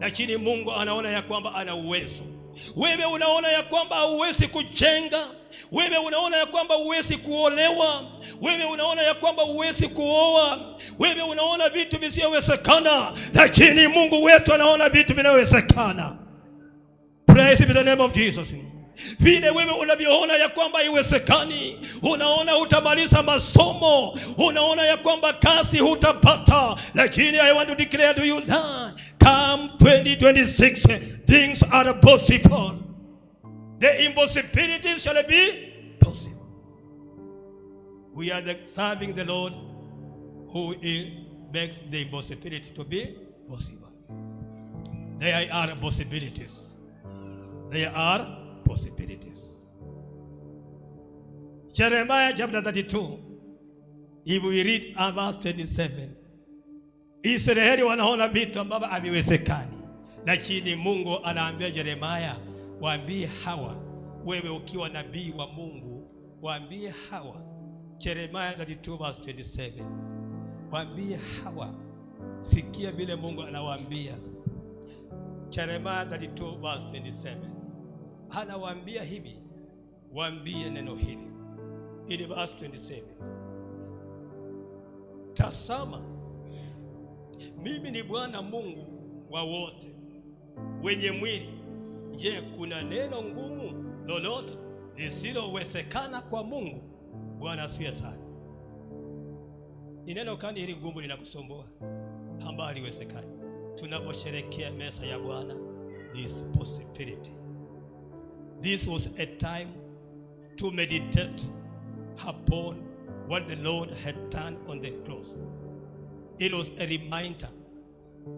lakini Mungu anaona ya kwamba ana uwezo. Wewe unaona ya kwamba hauwezi kujenga, wewe unaona ya kwamba huwezi kuolewa, wewe unaona ya kwamba huwezi kuoa, wewe unaona vitu visivyowezekana, lakini Mungu wetu anaona vitu vinawezekana. Praise be the name of Jesus. Vile wewe unavyoona ya kwamba haiwezekani, unaona utamaliza masomo, unaona ya kwamba kazi hutapata, lakini I want to declare to you that come 2026 things are possible. The impossibilities shall be possible. We are serving the Lord who makes the impossibility to be possible. There are possibilities. There are possibilities. Jeremiah chapter 32, if we read verse 27, Israeli wanaona vitu ambavyo haviwezekani, lakini Mungu anaambia Jeremiah, waambie hawa, wewe ukiwa nabii wa Mungu, waambie hawa. Jeremiah 32 verse 27, waambie hawa, sikia vile Mungu anawaambia. Jeremiah 32 verse 27, anawaambia hivi, waambie neno hili. Ili verse 27, tazama, mimi ni Bwana Mungu wa wote wenye mwili. Je, kuna neno ngumu lolote lisilowezekana kwa Mungu? Bwana asifiwe sana. Ni neno gani hili ngumu linakusumbua ambalo haliwezekani? Tunaposherehekea meza ya Bwana, this possibility. This was a time to meditate upon what the Lord had done on the cross. It was a reminder.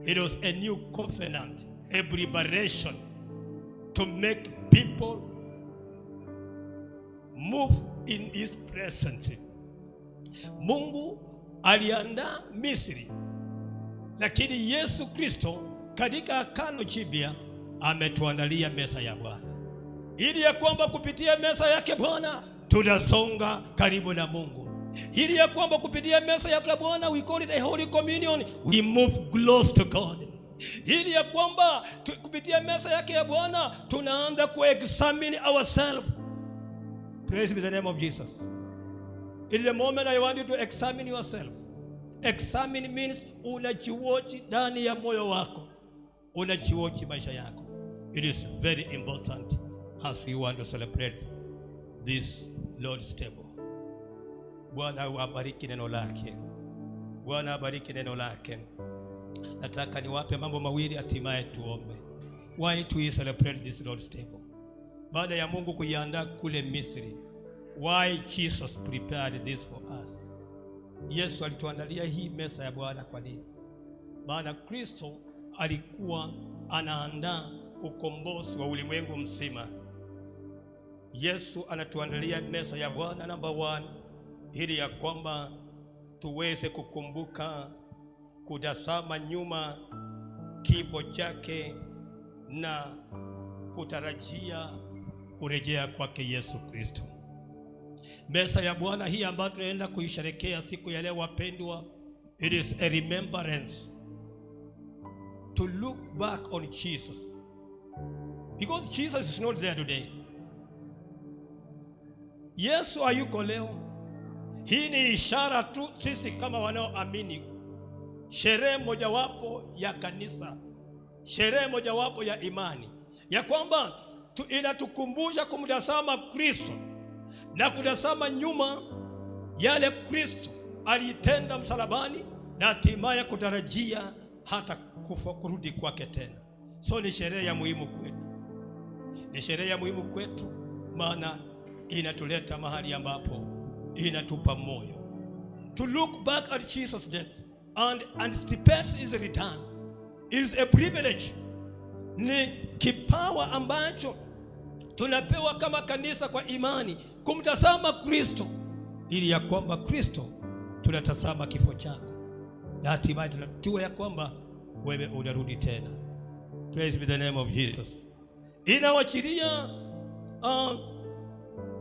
It was a new covenant, a preparation to make people move in his presence. Mungu aliandaa Misri, lakini Yesu Kristo katika Agano Jipya ametuandalia meza ya Bwana, ili ya kwamba kupitia meza yake Bwana tunasonga karibu na Mungu, ili ya kwamba kupitia meza yake Bwana, we call it a Holy Communion, we move close to God. Ili ya kwamba kupitia meza yake ya Bwana tunaanza ku-examine ourselves. Praise be the name of Jesus. In the moment I want you to examine yourself. Examine means unajiwochi ndani ya moyo wako, unajiwochi maisha yako. It is very important as we want to celebrate this Lord's table. Bwana awabariki neno lake. Bwana abariki neno lake. Nataka niwape mambo mawili hatimaye tuombe. Why do we celebrate this Lord's table? Baada ya Mungu kuiandaa kule Misri, why Jesus prepared this for us? Yesu alituandalia hii meza ya Bwana kwa nini? Maana Kristo alikuwa anaandaa ukombozi wa ulimwengu mzima. Yesu anatuandalia meza ya Bwana number 1, ili ya kwamba tuweze kukumbuka, kutazama nyuma kifo chake na kutarajia kurejea kwake Yesu Kristo. Meza ya Bwana hii ambayo tunaenda kuisherehekea siku ya leo, wapendwa, it is a remembrance to look back on Jesus, because Jesus is not there today. Yesu hayuko leo. Hii ni ishara tu sisi kama wanaoamini, sherehe mojawapo ya kanisa, sherehe mojawapo ya imani, ya kwamba inatukumbusha kumtazama Kristo na kutazama nyuma yale Kristo alitenda msalabani, na hatimaye kutarajia hata kufa, kurudi kwake tena. So ni sherehe ya muhimu kwetu, ni sherehe ya muhimu kwetu, maana inatuleta mahali ambapo inatupa moyo to look back at Jesus' death and anticipate his return. It is a privilege. Ni kipawa ambacho tunapewa kama kanisa kwa imani, kumtazama Kristo, ili ya kwamba Kristo tunatazama kifo chako, na hatimaye tunajua ya kwamba wewe unarudi tena. Praise be the name of Jesus. Inawachilia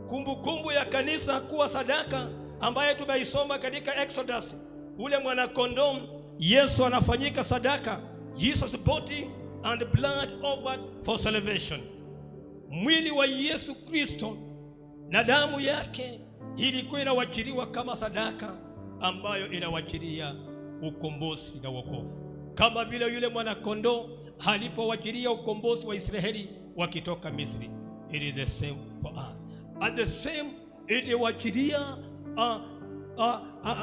kumbukumbu ya kanisa kuwa sadaka ambaye tumeisoma katika Exodus. Ule mwana kondoo Yesu anafanyika sadaka, Jesus body and blood offered for salvation. Mwili wa Yesu Kristo na damu yake ilikuwa inawachiliwa kama sadaka ambayo inawachilia ukombozi na wokovu, kama vile yule mwana kondoo alipowachilia ukombozi wa Israeli wakitoka Misri. It is the same for us, and the same iliwachilia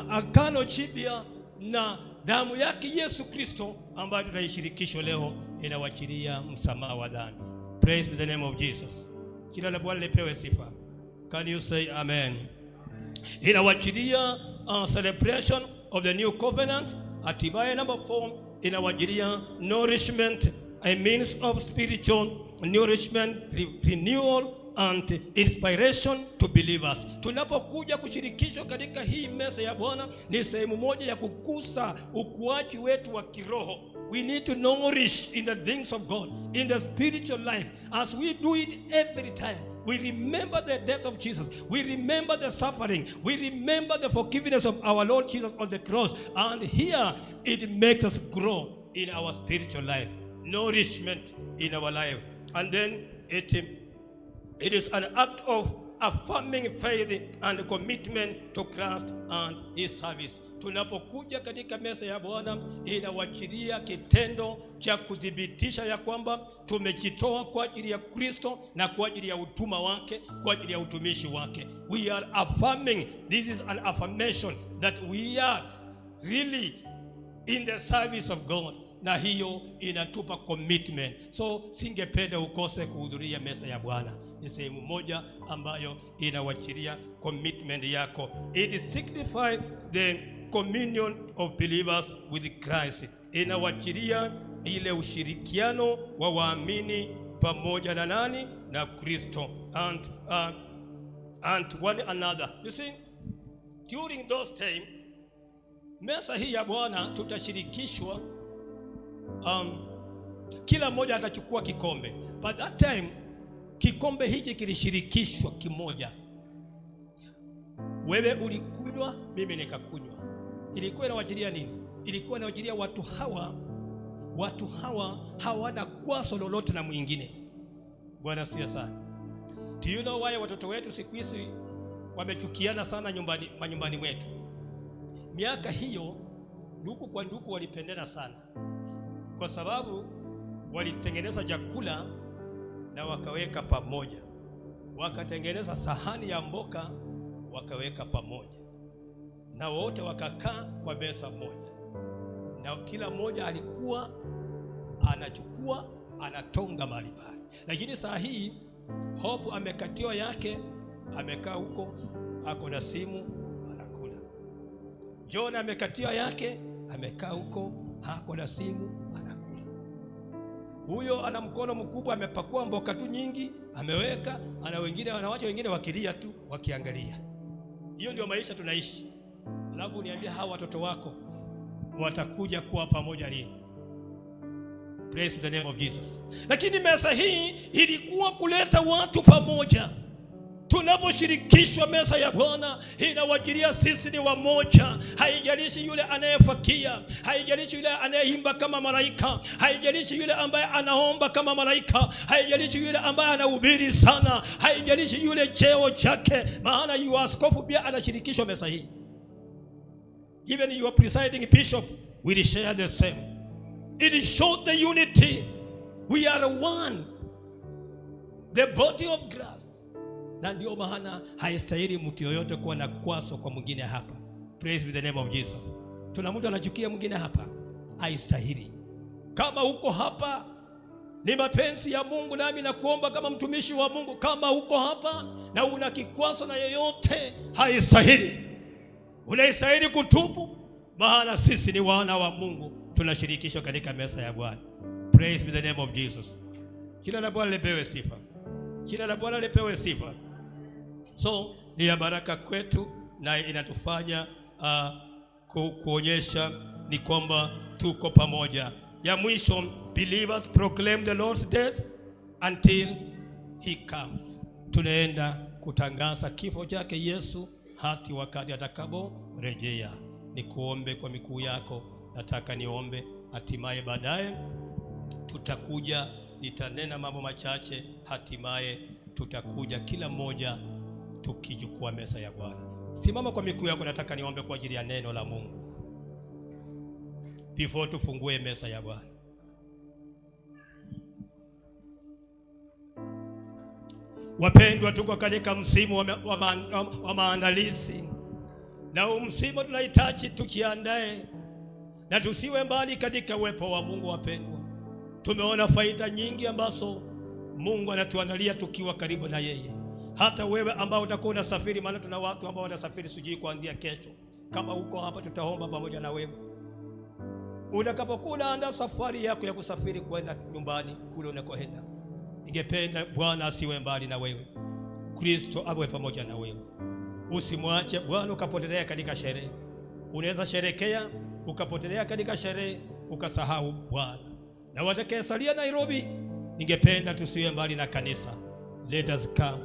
agano jipya na damu yake Yesu Kristo ambayo tunaishirikishwa leo, inawachilia msamaha wa dhambi. Praise be the name of Jesus. Jina la Bwana lipewe sifa. Can you say amen? Inawachilia celebration of the new covenant. Hatimaye number 4, inawachilia nourishment, a means of spiritual nourishment, renewal and inspiration to believers. Tunapokuja kushirikishwa katika hii meza ya Bwana, ni sehemu moja ya kukuza ukuaji wetu wa kiroho. We need to nourish in the things of God, in the spiritual life, as we do it every time. We remember the death of Jesus. We remember the suffering. We remember the forgiveness of our Lord Jesus on the cross. And here it makes us grow in our spiritual life, nourishment in our life. And then it is an act of affirming faith and commitment to Christ and his service. Tunapokuja katika meza ya Bwana, inawachilia kitendo cha kudhibitisha ya kwamba tumejitoa kwa ajili ya Kristo na kwa ajili ya utuma wake, kwa ajili ya utumishi wake. We are affirming, this is an affirmation that we are really in the service of God, na hiyo inatupa commitment. So singependa ukose kuhudhuria meza ya Bwana. Ni sehemu moja ambayo inawachilia commitment yako. It signifies the communion of believers with Christ. Inawachilia ile ushirikiano wa waamini pamoja na nani? Na Kristo and one another. You see, during those time, meza hii ya Bwana tutashirikishwa, kila mmoja atachukua kikombe. But that time kikombe hiki kilishirikishwa kimoja. Wewe ulikunywa, mimi nikakunywa. Ilikuwa inawajilia nini? Ilikuwa inawajilia watu hawa hawana kwaso lolote na mwingine. Bwana asifiwe sana. Do you know why watoto wetu siku hizi wamechukiana sana manyumbani mwetu? Miaka hiyo ndugu kwa ndugu walipendana sana, kwa sababu walitengeneza chakula na wakaweka pamoja, wakatengeneza sahani ya mboka wakaweka pamoja, na wote wakakaa kwa meza moja, na kila mmoja alikuwa anachukua anatonga mahali pale. Lakini saa hii Hope amekatiwa yake, amekaa huko ako na simu anakula. John amekatiwa yake, amekaa huko ako na simu anakula. Huyo ana mkono mkubwa, amepakua mboka tu nyingi, ameweka, ana wengine wanawacha wengine wakilia tu wakiangalia. Hiyo ndio maisha tunaishi. Alafu niambia hawa watoto wako watakuja kuwa pamoja lini? Praise the name of Jesus. Lakini meza hii ilikuwa kuleta watu pamoja. Tunaposhirikishwa meza ya Bwana, inawajilia sisi ni wamoja. Haijalishi yule anayefakia, haijalishi yule anayeimba kama malaika, haijalishi yule ambaye anaomba kama malaika, haijalishi yule ambaye anahubiri sana, haijalishi yule cheo chake, maana yu askofu pia anashirikishwa meza hii. Even your presiding bishop will share the same. It shows the unity. We are one, the body of Christ. Na ndio maana haistahili mtu yoyote kuwa na kwaso kwa mwingine hapa. Praise be the name of Jesus. Tuna mtu anachukia mwingine hapa? Haistahili. Kama uko hapa ni mapenzi ya Mungu, nami nakuomba kama mtumishi wa Mungu, kama uko hapa na una kikwaso na yeyote, haistahili. Unaistahili kutubu, maana sisi ni wana wa Mungu, tunashirikishwa katika meza ya Bwana. Praise be the name of Jesus. Jina la Bwana lipewe sifa. Jina la Bwana lipewe sifa. So ni ya baraka kwetu, na inatufanya kuonyesha ni kwamba tuko pamoja. Ya mwisho, believers proclaim the Lord's death until he comes. Tunaenda kutangaza kifo chake Yesu hadi wakati atakaporejea. Nikuombe kwa miguu yako, nataka niombe, hatimaye baadaye tutakuja, nitanena mambo machache, hatimaye tutakuja kila mmoja tukijukua meza ya Bwana. Simama kwa miguu yako, nataka niombe kwa ajili ya neno la Mungu before tufungue meza ya Bwana. Wapendwa, tuko katika msimu wa maandalizi, na msimu tunahitaji tukiandae na tusiwe mbali katika uwepo wa Mungu. Wapendwa, tumeona faida nyingi ambazo Mungu anatuandalia tukiwa karibu na yeye. Hata wewe ambao utakuwa unasafiri, maana tuna watu ambao wanasafiri sijui kuanzia kesho. Kama uko hapa, tutaomba pamoja na wewe. Utakapokuwa unaandaa safari yako ya kusafiri kwenda nyumbani kule unakoenda, ningependa Bwana asiwe mbali na wewe. Kristo awe pamoja na wewe. Usimwache Bwana ukapotelea katika sherehe. Unaweza sherekea ukapotelea katika sherehe ukasahau Bwana. Na watakayesalia Nairobi, ningependa tusiwe mbali na kanisa. Let us come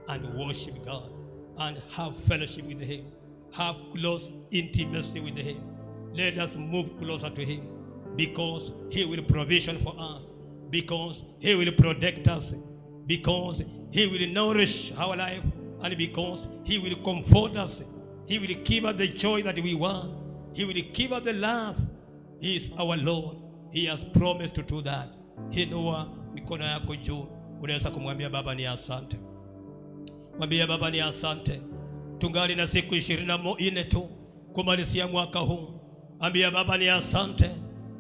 and worship God and have fellowship with him. Have close intimacy with him. Let us move closer to him, because he will provision for us, because he will protect us, because he will nourish our life, and because he will comfort us. He will give us the joy that we want. He will give us the love. He is our Lord. He has promised to do that. Inua mikono yako juu. Unaweza kumwambia Baba ni asante. Mwambie Baba ni asante. Tungali na siku 24 tu kumalizia mwaka huu. Ambia Baba ni asante.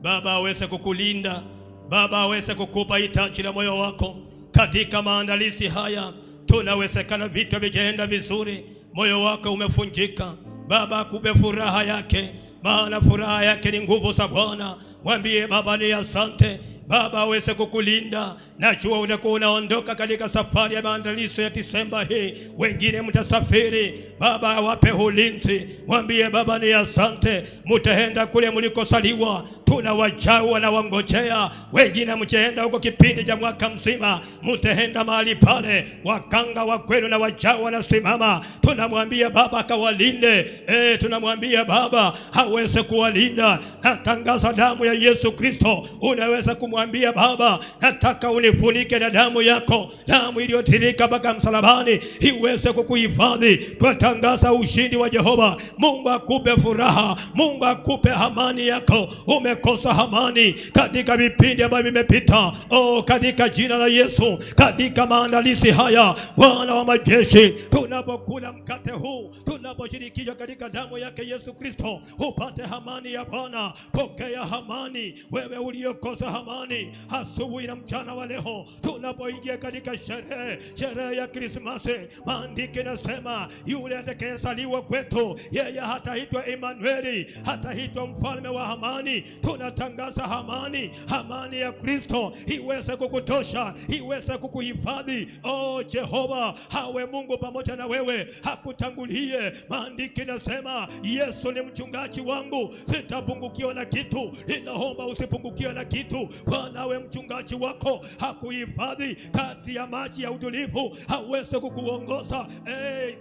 Baba aweze kukulinda. Baba aweze kukupa hitaji la moyo wako. Katika maandalizi haya tunawezekana vitu vikienda vizuri, moyo wako umefunjika, Baba akupe furaha yake, maana furaha yake ni nguvu za Bwana. Mwambie Baba ni asante. Baba aweze kukulinda. Najua utakuwa unaondoka katika safari ya maandalizi ya Disemba hii. Wengine mtasafiri, Baba awape ulinzi. Mwambie Baba ni asante. Mtaenda kule mlikosaliwa, tunawajao na wangojea. Wengine mtaenda huko kipindi cha mwaka mzima, mtaenda mahali pale, wakanga wa kwenu na wajao wanasimama. Tunamwambia Baba akawalinde. Tunamwambia Baba aweze kuwalinda. Natangaza damu ya Yesu Kristo. Unaweza kumwambia Baba, nataka unifunike na damu yako, damu iliyotirika mpaka msalabani iweze kukuhifadhi. Tunatangaza ushindi wa Jehova. Mungu akupe furaha, Mungu akupe amani yako. Umekosa amani katika vipindi ambavyo vimepita, katika jina la Yesu. Katika maandalizi haya, Bwana wa majeshi, tunapokula mkate huu, tunaposhirikishwa katika damu yake Yesu Kristo, upate amani ya Bwana. Pokea amani wewe uliokosa amani. Asubuhi na mchana wa leo tunapoingia katika sherehe ya Krismasi, maandiko yanasema yule atakayezaliwa kwetu, yeye hataitwa Emanueli, hataitwa mfalme wa amani. Tunatangaza amani, amani ya Kristo iweze kukutosha, iweze kukuhifadhi. Jehova hawe Mungu pamoja na wewe, hakutangulie. Maandiko yanasema Yesu ni mchungaji wangu, sitapungukiwa na kitu. Ninaomba usipungukiwe na kitu. Bwana awe mchungaji wako, hakuhifadhi kati ya maji ya utulivu, haweze kukuongoza.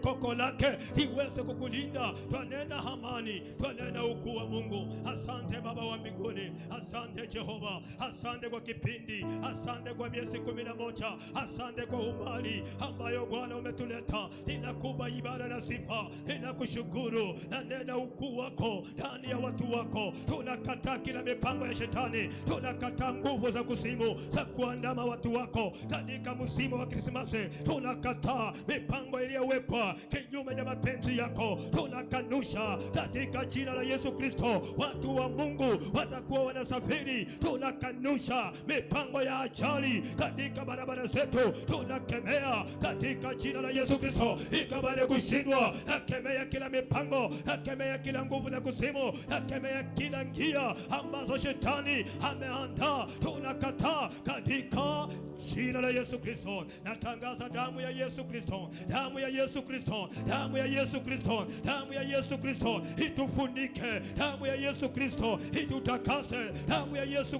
Koko lake iweze kukulinda. Twanena amani, twanena ukuu wa Mungu. Asante Baba wa mbinguni, asante Jehova, asante kwa kipindi, asante kwa miezi 11, asante kwa umbali ambayo Bwana umetuleta. Ninakupa ibada na sifa, ninakushukuru na nena ukuu wako ndani ya watu wako. Tunakataa kila mipango ya shetani, tunakataa nguvu za kuzimu za kuandama watu wako katika msimu wa Krismasi. Tunakataa mipango iliyowekwa kinyume na mapenzi yako, tunakanusha katika jina la Yesu Kristo. Watu wa Mungu watakuwa wanasafiri, tunakanusha mipango ya ajali katika barabara zetu, tunakemea katika jina la Yesu Kristo ikabale kushindwa. Nakemea kila mipango, nakemea kila nguvu za kuzimu, nakemea kila njia ambazo shetani ameandaa, tunakataa katika jina la Yesu Kristo. Natangaza damu ya Yesu Kristo, damu ya Yesu Kristo, damu ya Yesu Kristo, damu ya Yesu Kristo itufunike, damu ya Yesu Kristo itutakase, damu ya Yesu Kristo